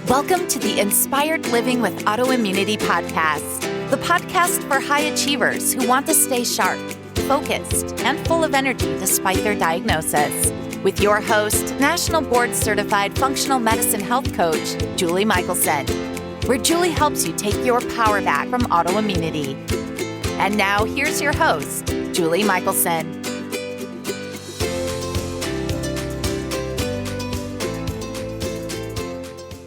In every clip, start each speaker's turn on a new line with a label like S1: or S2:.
S1: Welcome to the Inspired Living with Autoimmunity podcast, the podcast for high achievers who want to stay sharp, focused, and full of energy despite their diagnosis. With your host, National Board Certified Functional Medicine Health Coach, Julie Michelson, where Julie helps you take your power back from autoimmunity. And now here's your host, Julie Michelson.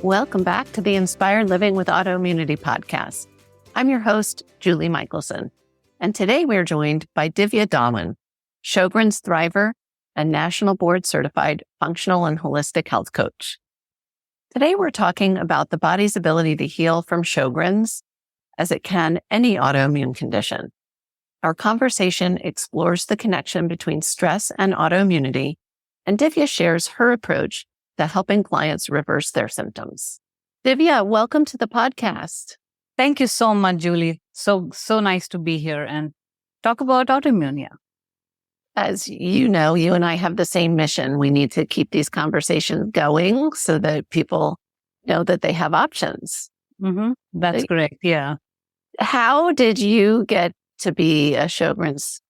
S2: Welcome back to the Inspired Living with Autoimmunity podcast. I'm your host, Julie Michelson, and today we're joined by Divya Dhawan, Sjogren's Thriver and National Board Certified Functional and Holistic Health Coach. Today we're talking about the body's ability to heal from Sjogren's as it can any autoimmune condition. Our conversation explores the connection between stress and autoimmunity, and Divya shares her approach to helping clients reverse their symptoms. Divya, welcome to the podcast.
S3: Thank you so much, Julie. So nice to be here and talk about autoimmune. Yeah.
S2: As you know, you and I have the same mission. We need to keep these conversations going so that people know that they have options.
S3: Mm-hmm. That's correct. Yeah.
S2: How did you get to be a Sjogren's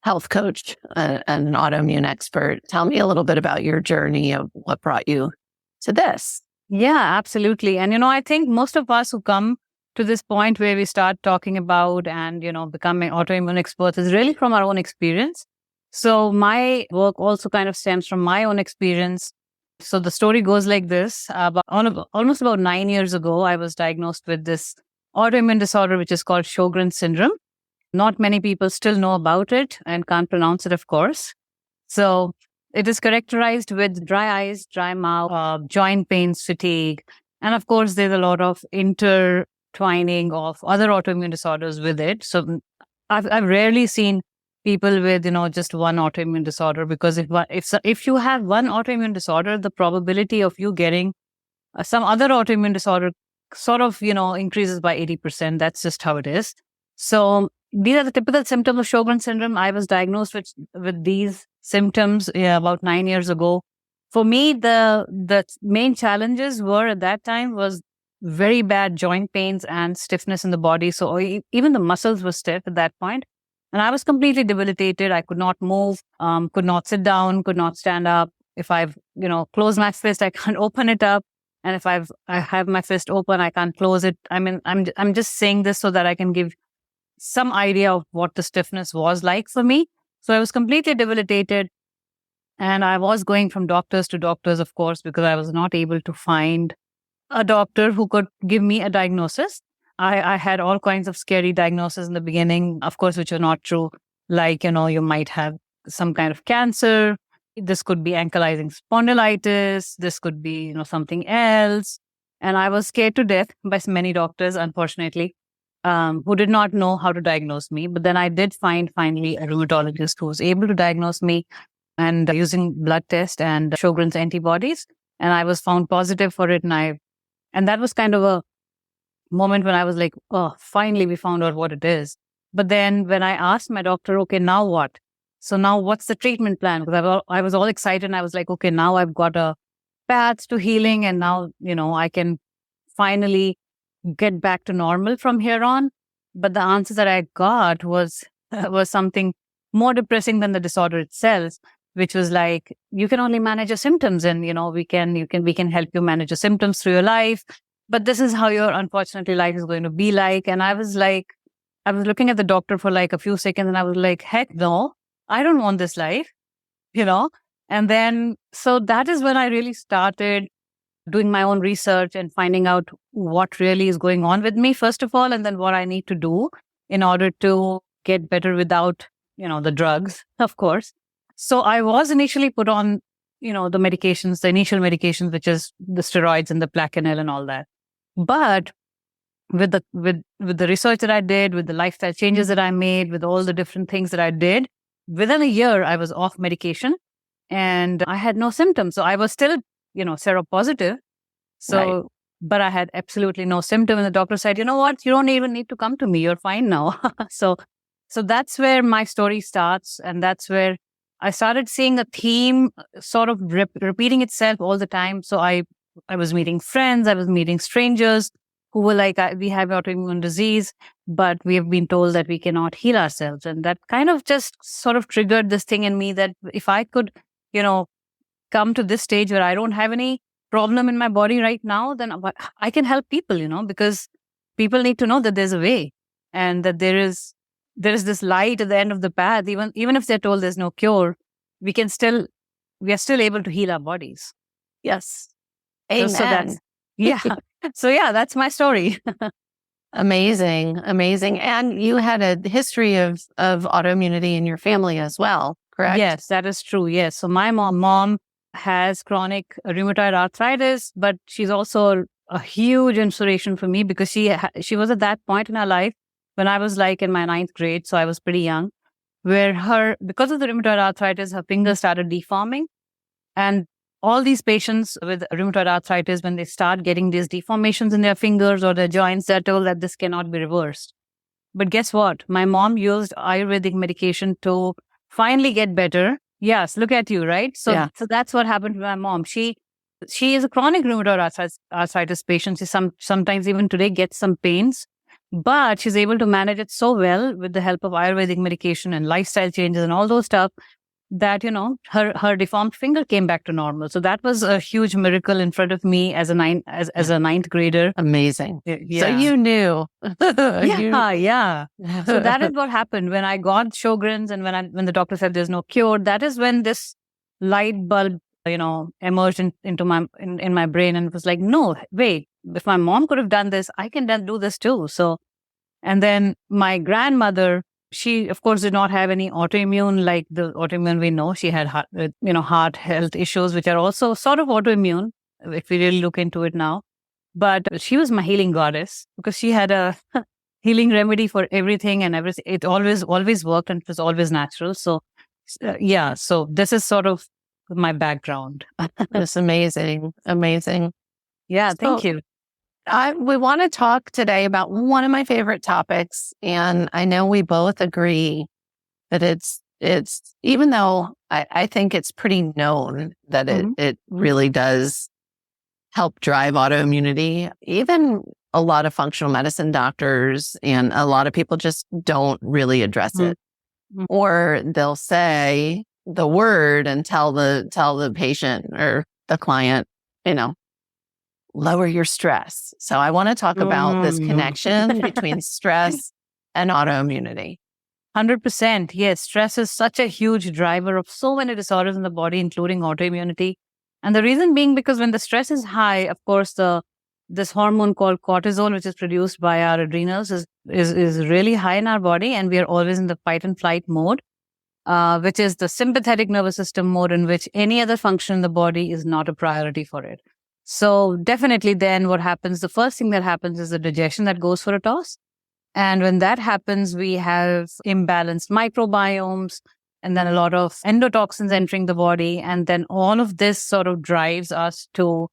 S2: health coach and an autoimmune expert? Tell me a little bit about your journey of what brought you to this.
S3: Yeah, absolutely. And, I think most of us who come to this point where we start talking about and, becoming autoimmune experts is really from our own experience. So my work also kind of stems from my own experience. So the story goes like this. Almost about 9 years ago, I was diagnosed with this autoimmune disorder, which is called Sjogren syndrome. Not many people still know about it and can't pronounce it, of course. So it is characterized with dry eyes, dry mouth, joint pains, fatigue. And of course, there's a lot of intertwining of other autoimmune disorders with it. So I've rarely seen people with, just one autoimmune disorder, because if you have one autoimmune disorder, the probability of you getting some other autoimmune disorder sort of, increases by 80%. That's just how it is. So these are the typical symptoms of Sjogren syndrome. I was diagnosed with these symptoms about 9 years ago. For me, the main challenges were at that time was very bad joint pains and stiffness in the body. So even the muscles were stiff at that point. And I was completely debilitated. I could not move, could not sit down, could not stand up. If I've, closed my fist, I can't open it up. And if I have my fist open, I can't close it. I mean, I'm just saying this so that I can give some idea of what the stiffness was like for me. So I was completely debilitated. And I was going from doctors to doctors, of course, because I was not able to find a doctor who could give me a diagnosis. I had all kinds of scary diagnoses in the beginning, of course, which are not true. Like, you might have some kind of cancer. This could be ankylosing spondylitis. This could be, something else. And I was scared to death by many doctors, unfortunately, who did not know how to diagnose me. But then I did find finally a rheumatologist who was able to diagnose me and using blood test and Sjogren's antibodies. And I was found positive for it. And that was kind of a moment when I was like, oh, finally we found out what it is. But then when I asked my doctor, okay, now what? So now what's the treatment plan? Because I was all excited and I was like, okay, now I've got a path to healing and now, I can finally get back to normal from here on. But the answer that I got was something more depressing than the disorder itself, which was like, you can only manage your symptoms and, we can help you manage your symptoms through your life. But this is how your, unfortunately, life is going to be like. And I was looking at the doctor for like a few seconds and I was like, heck no, I don't want this life, And then, so that is when I really started doing my own research and finding out what really is going on with me, first of all, and then what I need to do in order to get better without, the drugs, of course. So I was initially put on, the medications, the initial medications, which is the steroids and the Plaquenil and all that. But with the research that I did, with the lifestyle changes that I made, with all the different things that I did, within a year, I was off medication and I had no symptoms. So I was still, seropositive. So, right. But I had absolutely no symptom. And the doctor said, you know what, you don't even need to come to me. You're fine now. So that's where my story starts. And that's where I started seeing a theme sort of repeating itself all the time. So I I was meeting friends, I was meeting strangers who were like, we have autoimmune disease, but we have been told that we cannot heal ourselves. And that kind of just sort of triggered this thing in me that if I could, come to this stage where I don't have any problem in my body right now, then I can help people, because people need to know that there's a way and that there is this light at the end of the path. Even if they're told there's no cure, we are still able to heal our bodies.
S2: Yes.
S3: Amen. So that's my story.
S2: Amazing. And you had a history of autoimmunity in your family as well, correct?
S3: Yes, that is true. Yes. So my mom has chronic rheumatoid arthritis, but she's also a huge inspiration for me because she was at that point in her life when I was like in my 9th grade. So I was pretty young, where because of the rheumatoid arthritis, her fingers started deforming. And all these patients with rheumatoid arthritis, when they start getting these deformations in their fingers or their joints, they're told that this cannot be reversed. But guess what? My mom used Ayurvedic medication to finally get better. Yes, look at you, right? So that's what happened to my mom. She is a chronic rheumatoid arthritis patient. She sometimes even today gets some pains, but she's able to manage it so well with the help of Ayurvedic medication and lifestyle changes and all those stuff that, her deformed finger came back to normal. So that was a huge miracle in front of me as a 9th grader.
S2: Amazing.
S3: Yeah.
S2: So you knew.
S3: Yeah. So that is what happened when I got Sjogren's and when the doctor said there's no cure. That is when this light bulb, emerged into my brain, and it was like, no, wait, if my mom could have done this, I can then do this too. So, and then my grandmother, she, of course, did not have any autoimmune like the autoimmune we know. She had heart health issues, which are also sort of autoimmune, if we really look into it now. But she was my healing goddess because she had a healing remedy for everything and everything. It always worked and it was always natural. So, so this is sort of my background.
S2: That's amazing.
S3: Yeah, thank you.
S2: We want to talk today about one of my favorite topics, and I know we both agree that it's even though I think it's pretty known that it really does help drive autoimmunity. Even a lot of functional medicine doctors and a lot of people just don't really address it, or they'll say the word and tell the patient or the client, lower your stress. So I want to talk about this connection between stress and autoimmunity.
S3: 100%. Yes, stress is such a huge driver of so many disorders in the body, including autoimmunity. And the reason being because when the stress is high, of course, this hormone called cortisol, which is produced by our adrenals, is really high in our body, and we are always in the fight and flight mode, which is the sympathetic nervous system mode in which any other function in the body is not a priority for it. So definitely then what happens, the first thing that happens is the digestion that goes for a toss. And when that happens, we have imbalanced microbiomes and then a lot of endotoxins entering the body. And then all of this sort of drives us to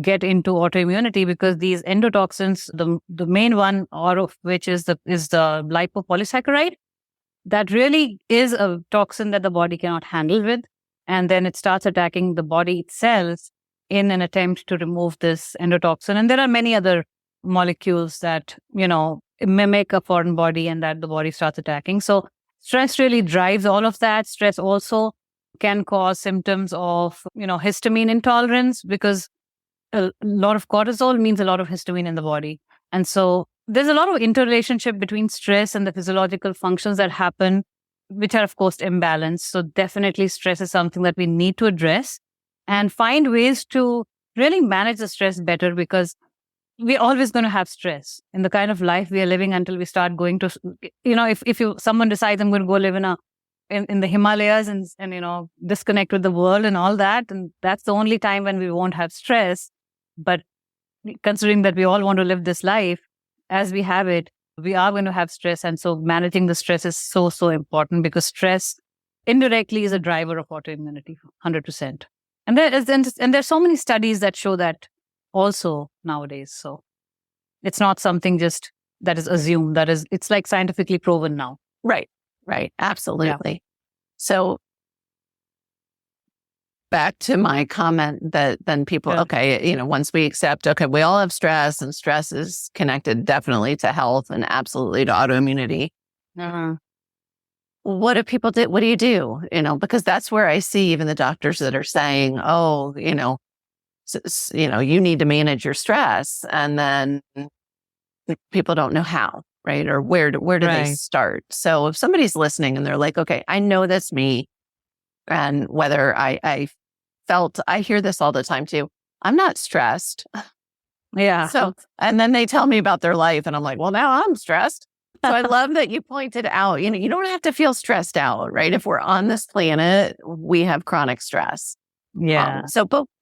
S3: get into autoimmunity because these endotoxins, the main one out of which is the lipopolysaccharide, that really is a toxin that the body cannot handle with. And then it starts attacking the body itself in an attempt to remove this endotoxin. And there are many other molecules that, mimic a foreign body and that the body starts attacking. So stress really drives all of that. Stress also can cause symptoms of, histamine intolerance because a lot of cortisol means a lot of histamine in the body. And so there's a lot of interrelationship between stress and the physiological functions that happen, which are, of course, imbalanced. So definitely stress is something that we need to address and find ways to really manage the stress better because we're always going to have stress in the kind of life we are living until we start going to, if someone decides I'm going to go live in the Himalayas and disconnect with the world and all that, and that's the only time when we won't have stress. But considering that we all want to live this life as we have it, we are going to have stress. And so managing the stress is so, so important because stress indirectly is a driver of autoimmunity, 100%. And there's so many studies that show that also nowadays. So it's not something just that is assumed, it's like scientifically proven now.
S2: Right. Absolutely. Yeah. So back to my comment that then people, okay, once we accept, okay, we all have stress and stress is connected definitely to health and absolutely to autoimmunity. What do people do? What do you do? Because that's where I see even the doctors that are saying, oh, you need to manage your stress. And then people don't know how, right? Or where do they start? So if somebody's listening and they're like, okay, I know that's me. And whether I hear this all the time too, I'm not stressed.
S3: Yeah.
S2: So, and then they tell me about their life and I'm like, well, now I'm stressed. So I love that you pointed out, you don't have to feel stressed out, right? If we're on this planet, we have chronic stress.
S3: Yeah.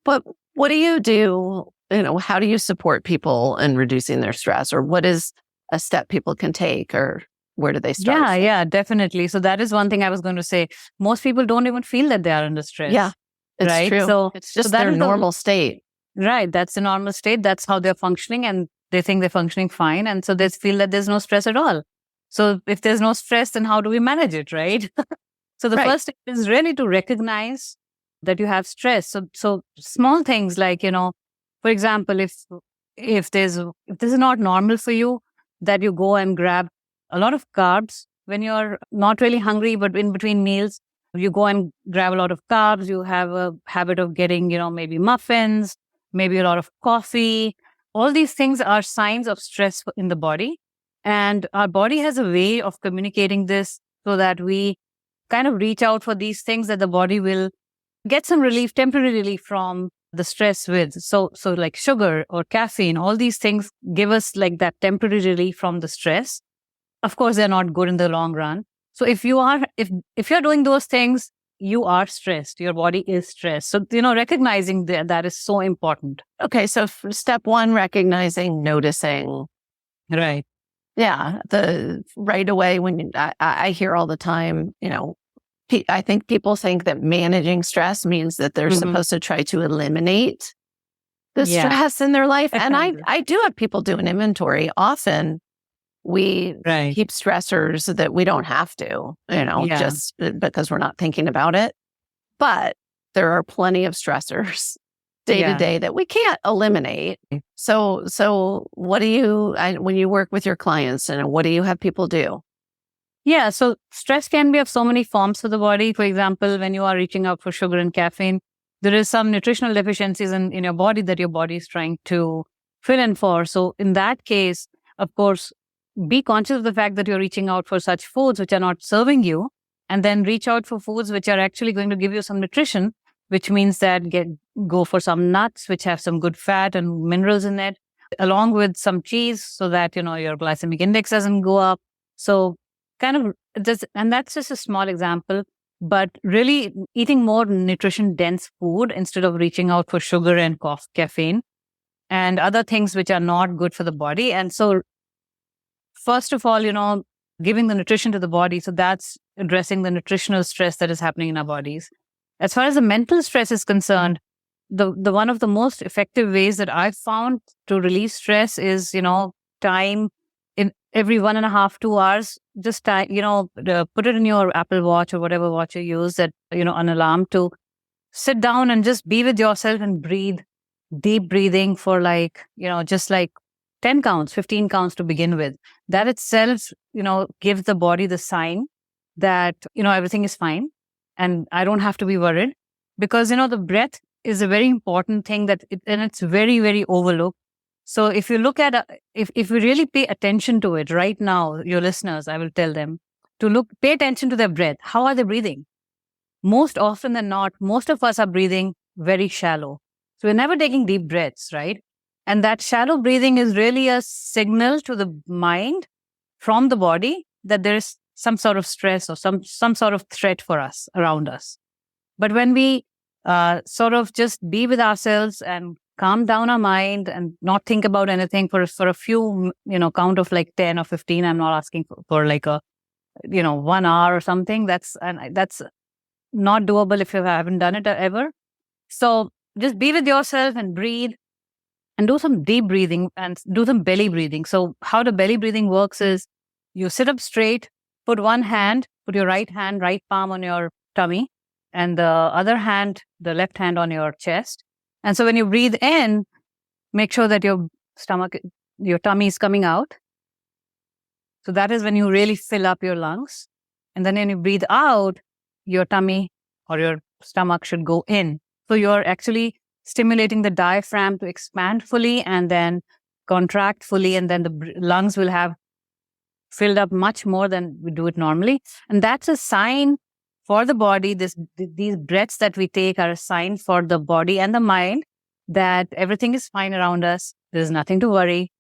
S2: But what do you do? How do you support people in reducing their stress, or what is a step people can take, or where do they start?
S3: Yeah, definitely. So that is one thing I was going to say. Most people don't even feel that they are under stress.
S2: Yeah, it's
S3: right?
S2: true.
S3: So
S2: it's just their normal state.
S3: Right. That's the normal state. That's how they're functioning, and they think they're functioning fine. And so they feel that there's no stress at all. So if there's no stress, then how do we manage it, right? So the first step is really to recognize that you have stress. So small things like, for example, if this is not normal for you, that you go and grab a lot of carbs when you're not really hungry, but in between meals, you go and grab a lot of carbs. You have a habit of getting, maybe muffins, maybe a lot of coffee. All these things are signs of stress in the body. And our body has a way of communicating this so that we kind of reach out for these things that the body will get some relief, temporary relief from the stress with. So like sugar or caffeine, all these things give us like that temporary relief from the stress. Of course, they're not good in the long run. So if you're doing those things, you are stressed. Your body is stressed. So, recognizing that is so important.
S2: Okay. So step one, recognizing, noticing.
S3: Right.
S2: Yeah. The right away when I hear all the time, I think people think that managing stress means that they're supposed to try to eliminate the stress in their life. And I do have people do an inventory. Often we keep stressors that we don't have to, just because we're not thinking about it. But there are plenty of stressors day to day that we can't eliminate. So what do you, when you work with your clients, and what do you have people do?
S3: Yeah, so stress can be of so many forms for the body. For example, when you are reaching out for sugar and caffeine, there is some nutritional deficiencies in your body that your body is trying to fill in for. So in that case, of course, be conscious of the fact that you're reaching out for such foods which are not serving you, and then reach out for foods which are actually going to give you some nutrition, which means that go for some nuts which have some good fat and minerals in it, along with some cheese so that, your glycemic index doesn't go up. So kind of and that's just a small example, but really eating more nutrition dense food instead of reaching out for sugar and caffeine and other things which are not good for the body. And so first of all, giving the nutrition to the body. So that's addressing the nutritional stress that is happening in our bodies. As far as the mental stress is concerned, the one of the most effective ways that I've found to release stress is, time in every 1.5, 2 hours, just time, put it in your Apple Watch or whatever watch you use, that, an alarm to sit down and just be with yourself and breathe, deep breathing for just 10 counts, 15 counts to begin with. That itself, gives the body the sign that, everything is fine and I don't have to be worried, because, the breath is a very important thing and it's very, very overlooked. So if you look at, if we really pay attention to it right now, your listeners, I will tell them to pay attention to their breath. How are they breathing? Most often than not, most of us are breathing very shallow. So we're never taking deep breaths, right? And that shallow breathing is really a signal to the mind from the body that there is some sort of stress or some sort of threat for us around us. But when we sort of just be with ourselves and calm down our mind and not think about anything for a few, count of 10 or 15. I'm not asking for a 1 hour or something. That's not doable if you haven't done it ever. So just be with yourself and breathe and do some deep breathing and do some belly breathing. So how the belly breathing works is you sit up straight, put your right palm on your tummy, and the other hand, the left hand on your chest. And so when you breathe in, make sure that your tummy is coming out. So that is when you really fill up your lungs. And then when you breathe out, your tummy or your stomach should go in. So you're actually stimulating the diaphragm to expand fully and then contract fully. And then the lungs will have filled up much more than we do it normally. And that's a sign for the body. These breaths that we take are a sign for the body and the mind that everything is fine around us. There's nothing to worry.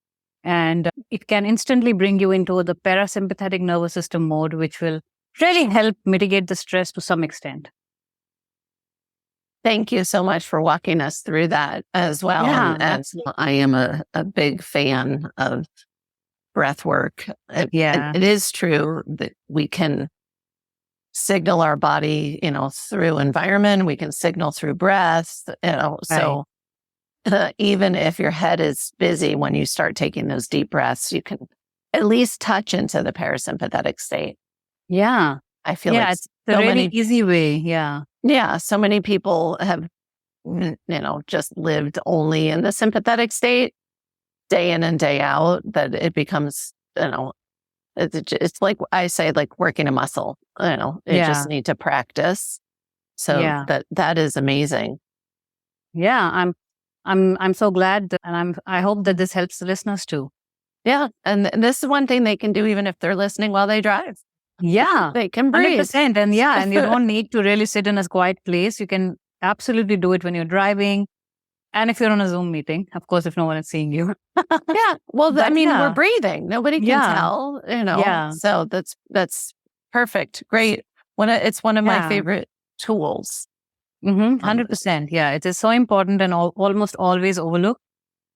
S3: And it can instantly bring you into the parasympathetic nervous system mode, which will really help mitigate the stress to some extent.
S2: Thank you so much for walking us through that as well.
S3: Yeah,
S2: and I am a big fan of breath work.
S3: Yeah.
S2: It is true that we can signal our body, through environment. We can signal through breath, so even if your head is busy, when you start taking those deep breaths, you can at least touch into the parasympathetic state.
S3: Yeah.
S2: I feel like
S3: it's a really easy way. Yeah.
S2: Yeah. So many people have, just lived only in the sympathetic state day in and day out that it becomes, it's like I say, like working a muscle, you just need to practice. So that is amazing.
S3: Yeah. I'm so glad and I hope that this helps the listeners too.
S2: Yeah. And this is one thing they can do even if they're listening while they drive.
S3: Yeah.
S2: They can breathe.
S3: 100%. And you don't need to really sit in a quiet place. You can absolutely do it when you're driving. And if you're on a Zoom meeting, of course, if no one is seeing you.
S2: Yeah. Well, we're breathing. Nobody can tell,
S3: Yeah.
S2: So that's perfect. Great. It's one of my favorite tools.
S3: 100%. Yeah. It is so important and almost always overlooked.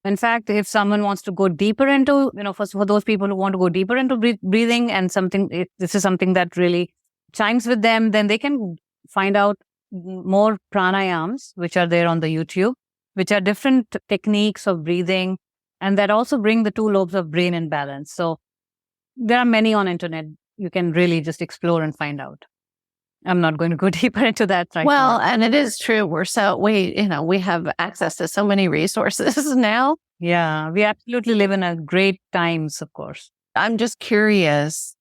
S3: In fact, if someone wants to go deeper into, for those people who want to go deeper into breathing and if this is something that really chimes with them, then they can find out more pranayams, which are there on the YouTube, which are different techniques of breathing and that also bring the two lobes of brain in balance. So there are many on internet. You can really just explore and find out. I'm not going to go deeper into that right now.
S2: Well, and it is true. We have access to so many resources now.
S3: Yeah, we absolutely live in a great times, of course.
S2: I'm just curious.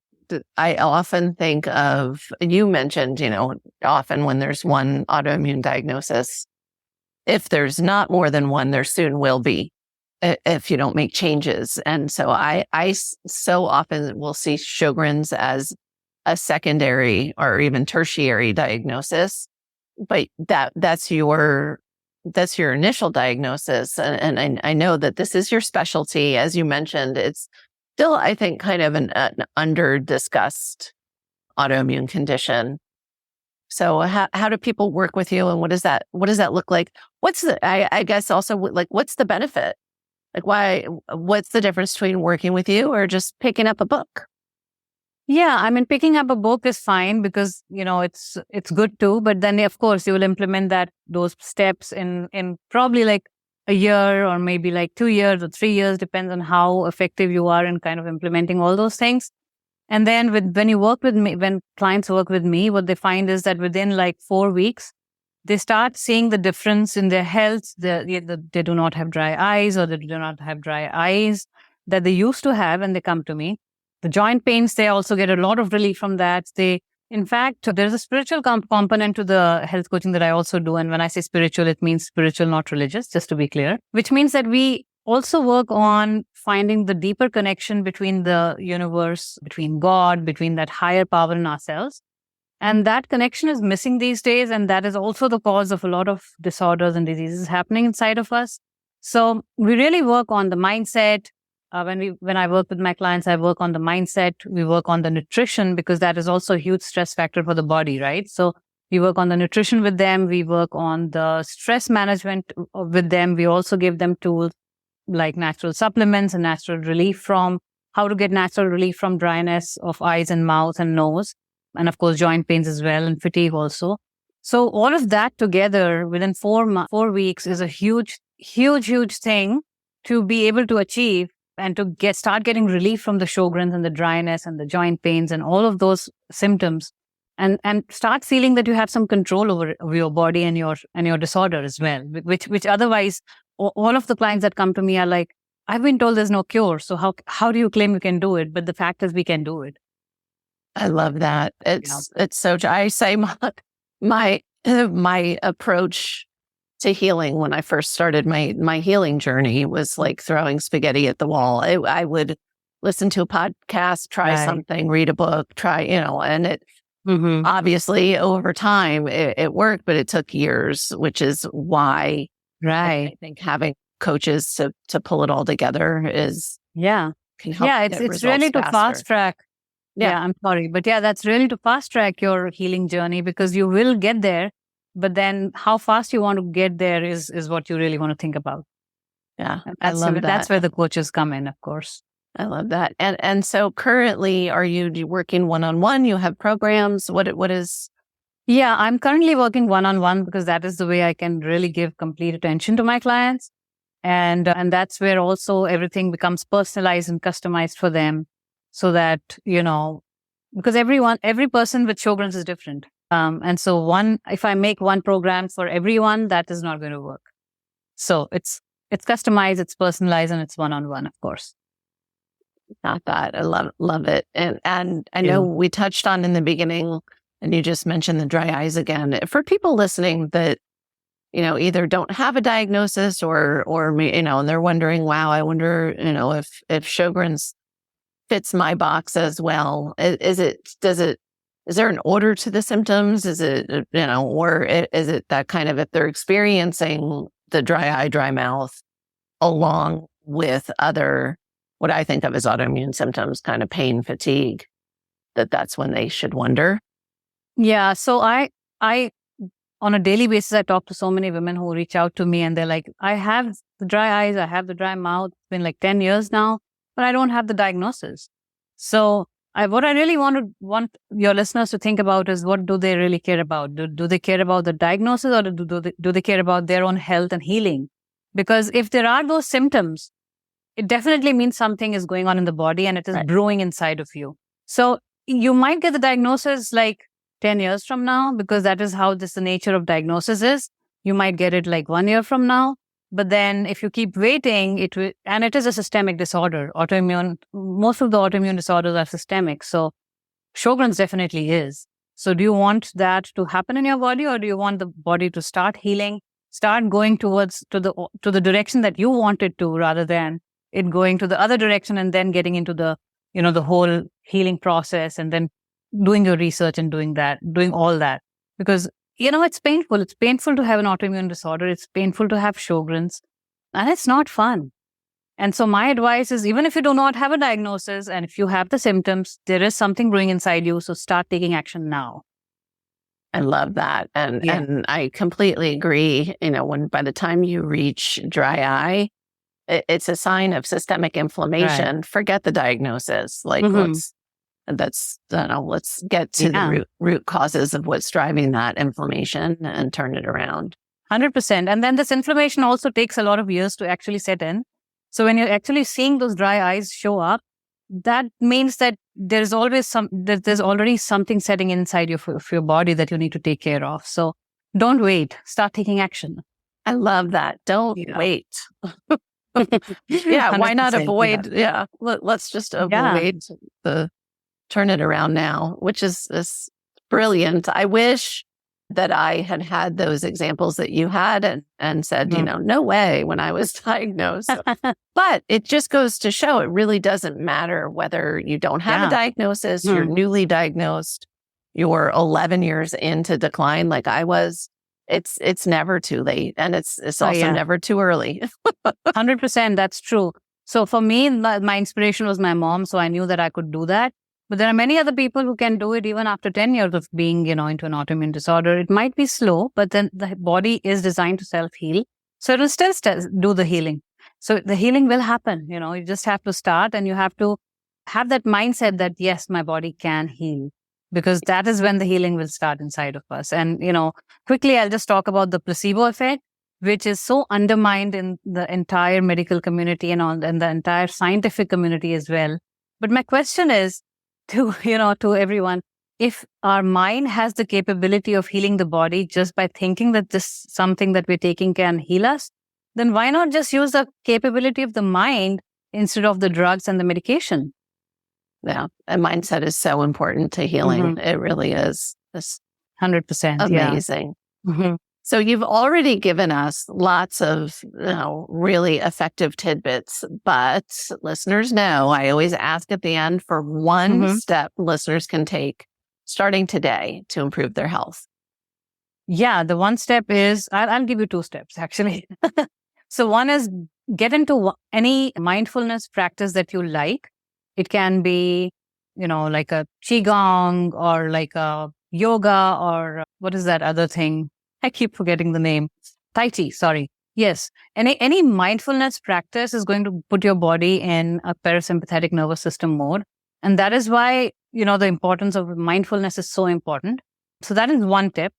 S2: I often think of, you mentioned, often when there's one autoimmune diagnosis, if there's not more than one, there soon will be if you don't make changes. And so I so often will see Sjogren's as a secondary or even tertiary diagnosis, but that's your initial diagnosis. And I know that this is your specialty. As you mentioned, it's still, I think, kind of an under-discussed autoimmune condition. So how do people work with you, and what does that look like? I guess also, like, what's the benefit? Like, what's the difference between working with you or just picking up a book?
S3: Yeah, I mean, picking up a book is fine because, it's good too. But then, of course, you will implement those steps in probably like a year or maybe like 2 years or 3 years, depends on how effective you are in kind of implementing all those things. And then when clients work with me, what they find is that within like 4 weeks, they start seeing the difference in their health. They do not have dry eyes, or they do not have dry eyes that they used to have, and they come to me. The joint pains, they also get a lot of relief from that. In fact, there's a spiritual component to the health coaching that I also do. And when I say spiritual, it means spiritual, not religious, just to be clear, which means that we also work on finding the deeper connection between the universe, between God, between that higher power in ourselves. And that connection is missing these days. And that is also the cause of a lot of disorders and diseases happening inside of us. So we really work on the mindset. When I work with my clients, I work on the mindset. We work on the nutrition, because that is also a huge stress factor for the body, right? So we work on the nutrition with them. We work on the stress management with them. We also give them tools like natural supplements and natural relief from how to get natural relief from dryness of eyes and mouth and nose. And of course, joint pains as well, and fatigue also. So all of that together within 4 weeks is a huge, huge, huge thing to be able to achieve, and to start getting relief from the Sjogren's and the dryness and the joint pains and all of those symptoms. and start feeling that you have some control over your body and your disorder as well, which otherwise all of the clients that come to me are like, I've been told there's no cure, so how do you claim you can do it? But the fact is we can do it.
S2: I love that. It's so, I say my approach to healing when I first started my healing journey was like throwing spaghetti at the wall. I would listen to a podcast, try something, read a book, and it obviously over time it worked, but it took years, which is why I think having coaches to pull it all together can help.
S3: It's really to fast track. I'm sorry, but that's really to fast track your healing journey, because you will get there. But then how fast you want to get there is what you really want to think about.
S2: Yeah,
S3: I love that. That's where the coaches come in, of course.
S2: I love that. And so currently, are you working one-on-one? You have programs? What is?
S3: Yeah, I'm currently working one-on-one because that is the way I can really give complete attention to my clients. And that's where also everything becomes personalized and customized for them, so that, because every person with Sjogren's is different. And so if I make one program for everyone, that is not going to work. So it's customized, it's personalized, and it's one-on-one, of course.
S2: Not that. I love it. And I know we touched on in the beginning, and you just mentioned the dry eyes again. For people listening that, either don't have a diagnosis or and they're wondering, wow, I wonder, if Sjogren's fits my box as well. Is there an order to the symptoms? Is it, or is it that kind of, if they're experiencing the dry eye, dry mouth, along with other, what I think of as autoimmune symptoms, kind of pain, fatigue, that's when they should wonder?
S3: Yeah. So I, on a daily basis, I talk to so many women who reach out to me and they're like, I have the dry eyes, I have the dry mouth. It's been like 10 years now, but I don't have the diagnosis. So what I really want your listeners to think about is, what do they really care about? Do they care about the diagnosis, or do they care about their own health and healing? Because if there are those symptoms, it definitely means something is going on in the body and it is brewing inside of you. So you might get the diagnosis like 10 years from now, because that is how the nature of diagnosis is. You might get it like 1 year from now. But then if you keep waiting, and it is a systemic disorder. Autoimmune, most of the autoimmune disorders are systemic. So Sjogren's definitely is. So do you want that to happen in your body, or do you want the body to start healing, start going to the direction that you want it to, rather than it going to the other direction and then getting into the, the whole healing process and then doing your research and doing all that? Because it's painful. It's painful to have an autoimmune disorder. It's painful to have Sjogren's, and it's not fun. And so my advice is, even if you do not have a diagnosis and if you have the symptoms, there is something brewing inside you. So start taking action now.
S2: I love that. And I completely agree. When by the time you reach dry eye, it's a sign of systemic inflammation. Right. Forget the diagnosis. Like let's get to the root causes of what's driving that inflammation and turn it around.
S3: 100%. And then this inflammation also takes a lot of years to actually set in. So when you're actually seeing those dry eyes show up, that means that there's already something setting inside your body that you need to take care of. So don't wait. Start taking action.
S2: I love that. Don't wait. Why not avoid? Yeah. Let's just avoid the turn it around now, which is brilliant. I wish that I had those examples that you had and said, no way when I was diagnosed. But it just goes to show it really doesn't matter whether you don't have a diagnosis, you're newly diagnosed, you're 11 years into decline like I was. It's never too late. And it's also never too early.
S3: 100%. That's true. So for me, my inspiration was my mom. So I knew that I could do that. But there are many other people who can do it even after 10 years of being, into an autoimmune disorder. It might be slow, but then the body is designed to self-heal. So it will still do the healing. So the healing will happen. You just have to start, and you have to have that mindset that, yes, my body can heal, because that is when the healing will start inside of us. And, quickly, I'll just talk about the placebo effect, which is so undermined in the entire medical community and the entire scientific community as well. But my question is, to everyone, if our mind has the capability of healing the body just by thinking that this something that we're taking can heal us, then why not just use the capability of the mind instead of the drugs and the medication?
S2: Yeah. And mindset is so important to healing. It really is. It's
S3: 100%.
S2: amazing.
S3: Yeah.
S2: So you've already given us lots of really effective tidbits, but listeners know I always ask at the end for one step listeners can take starting today to improve their health.
S3: Yeah, the one step is, I'll give you 2 steps actually. So one is get into any mindfulness practice that you like. It can be, like a Qigong or like a yoga or what is that other thing? I keep forgetting the name. Tai Chi, sorry. Yes. Any mindfulness practice is going to put your body in a parasympathetic nervous system mode. And that is why, the importance of mindfulness is so important. So that is one tip.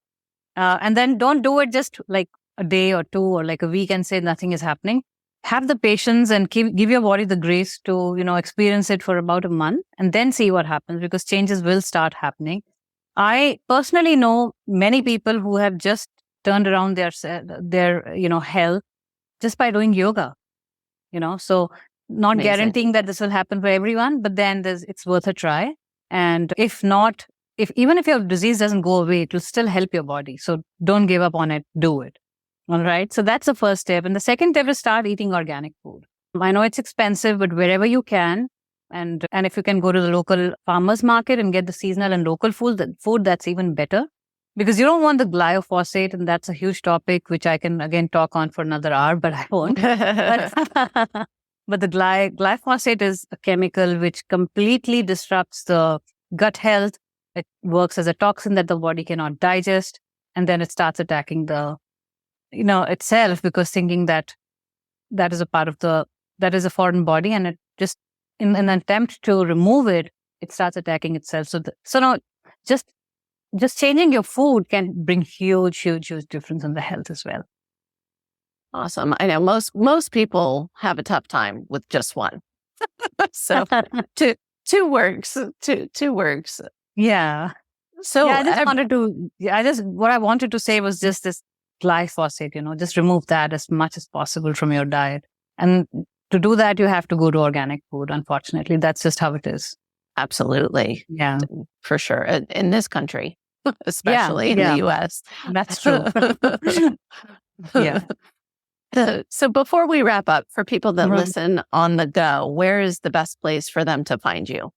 S3: And then don't do it just like a day or 2 or like a week and say nothing is happening. Have the patience and give your body the grace to, experience it for about a month and then see what happens, because changes will start happening. I personally know many people who have just turned around their health just by doing yoga, so not
S2: Amazing.
S3: guaranteeing that this will happen for everyone, but then it's worth a try. And if not, even if your disease doesn't go away, it will still help your body. So don't give up on it. Do it. All right. So that's the first step. And the second step is start eating organic food. I know it's expensive, but wherever you can, and if you can go to the local farmers market and get the seasonal and local food, that's even better, because you don't want the glyphosate, and that's a huge topic which I can again talk on for another hour, but I won't. But the glyphosate is a chemical which completely disrupts the gut health. It works as a toxin that the body cannot digest, and then it starts attacking the itself, because thinking that is a part of that is a foreign body, and it just in an attempt to remove it, it starts attacking itself. So now just changing your food can bring huge difference in the health as well.
S2: Awesome. I know most people have a tough time with just one. So two works. Two works.
S3: Yeah.
S2: So
S3: what I wanted to say was just this glyphosate, just remove that as much as possible from your diet. And to do that, you have to go to organic food. Unfortunately, that's just how it is.
S2: Absolutely.
S3: Yeah.
S2: For sure. In this country, especially in the US.
S3: That's true. Yeah.
S2: So before we wrap up, for people that listen on the go, where is the best place for them to find you?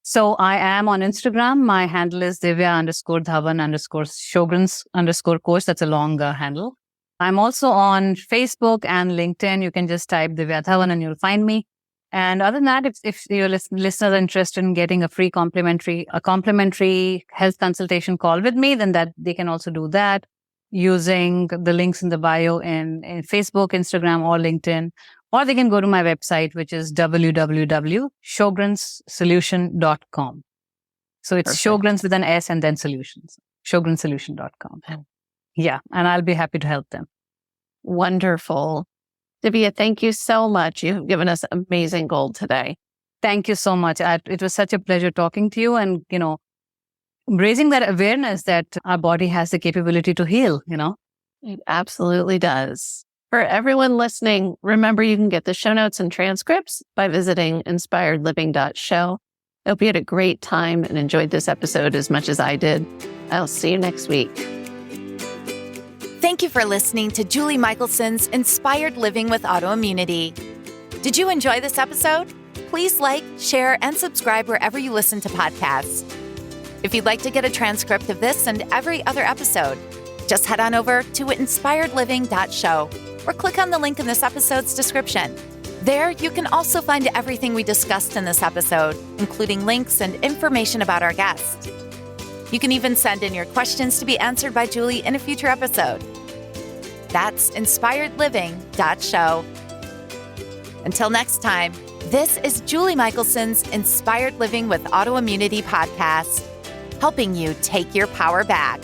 S3: So I am on Instagram. My handle is Divya_Dhawan_Sjogren's_coach. That's a long handle. I'm also on Facebook and LinkedIn. You can just type Divya Dhawan and you'll find me. And other than that, if your listeners are interested in getting a free complimentary health consultation call with me, then that they can also do that using the links in the bio in Facebook, Instagram, or LinkedIn. Or they can go to my website, which is www.sjogrensolution.com. So it's Sjogren's with an S and then solutions. Sjogrensolution.com. Yeah. And I'll be happy to help them.
S2: Wonderful. Divya, thank you so much. You've given us amazing gold today.
S3: Thank you so much. It was such a pleasure talking to you and, raising that awareness that our body has the capability to heal,
S2: It absolutely does. For everyone listening, remember you can get the show notes and transcripts by visiting inspiredliving.show. I hope you had a great time and enjoyed this episode as much as I did. I'll see you next week.
S1: Thank you for listening to Julie Michelson's Inspired Living with Autoimmunity. Did you enjoy this episode? Please like, share, and subscribe wherever you listen to podcasts. If you'd like to get a transcript of this and every other episode, just head on over to inspiredliving.show or click on the link in this episode's description. There, you can also find everything we discussed in this episode, including links and information about our guest. You can even send in your questions to be answered by Julie in a future episode. That's inspiredliving.show. Until next time, this is Julie Michelson's Inspired Living with Autoimmunity podcast, helping you take your power back.